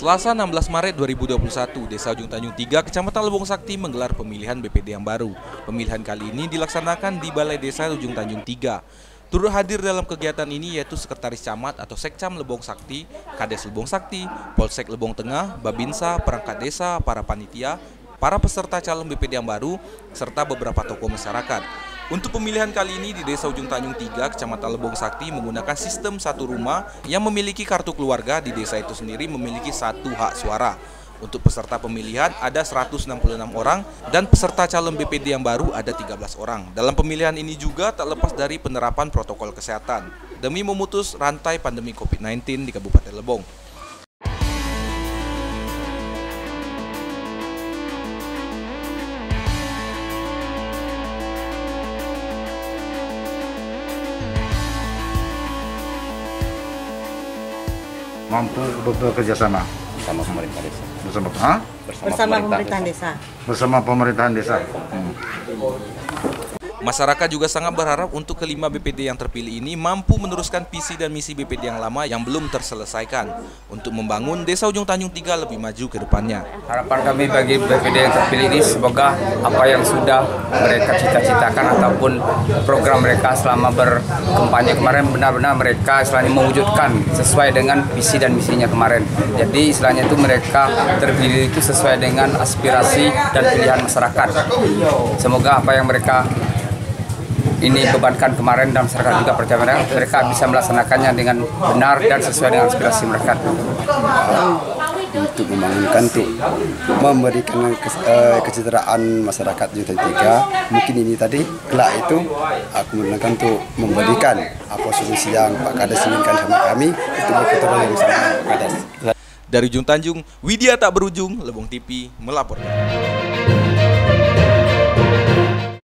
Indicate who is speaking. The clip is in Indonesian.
Speaker 1: Selasa 16 Maret 2021, Desa Ujung Tanjung 3, Kecamatan Lebong Sakti menggelar pemilihan BPD yang baru. Pemilihan kali ini dilaksanakan di Balai Desa Ujung Tanjung 3. Turut hadir dalam kegiatan ini yaitu Sekretaris Camat atau Sekcam Lebong Sakti, Kades Lebong Sakti, Polsek Lebong Tengah, Babinsa, perangkat desa, para panitia, para peserta calon BPD yang baru, serta beberapa tokoh masyarakat. Untuk pemilihan kali ini di Desa Ujung Tanjung 3, Kecamatan Lebong Sakti menggunakan sistem satu rumah yang memiliki kartu keluarga di desa itu sendiri memiliki satu hak suara. Untuk peserta pemilihan ada 166 orang dan peserta calon BPD yang baru ada 13 orang. Dalam pemilihan ini juga tak lepas dari penerapan protokol kesehatan demi memutus rantai pandemi COVID-19 di Kabupaten Lebong.
Speaker 2: Mampu bekerja sama
Speaker 3: bersama pemerintah desa.
Speaker 2: Bersama pemerintahan desa.
Speaker 1: Masyarakat juga sangat berharap untuk kelima BPD yang terpilih ini mampu meneruskan visi dan misi BPD yang lama yang belum terselesaikan untuk membangun Desa Ujung Tanjung 3 lebih maju ke depannya.
Speaker 3: Harapan kami bagi BPD yang terpilih ini semoga apa yang sudah mereka cita-citakan ataupun program mereka selama berkampanye kemarin benar-benar mereka istilahnya mewujudkan sesuai dengan visi dan misinya kemarin. Jadi istilahnya itu mereka terpilih itu sesuai dengan aspirasi dan pilihan masyarakat. Semoga apa yang mereka ini bebankan kemarin dan masyarakat juga percaya mereka bisa melaksanakannya dengan benar dan sesuai dengan aspirasi mereka.
Speaker 4: Untuk membangunkan, untuk memberikan kesejahteraan masyarakat Ujung Tanjung 3, mungkin ini tadi kelak itu aku menentukan untuk memberikan apa solusi yang Pak Kades inginkan sama kami untuk berketemu bersama Pak Kades.
Speaker 1: Dari Ujung Tanjung, Widya Tak Berujung, Lebong TV melaporkan.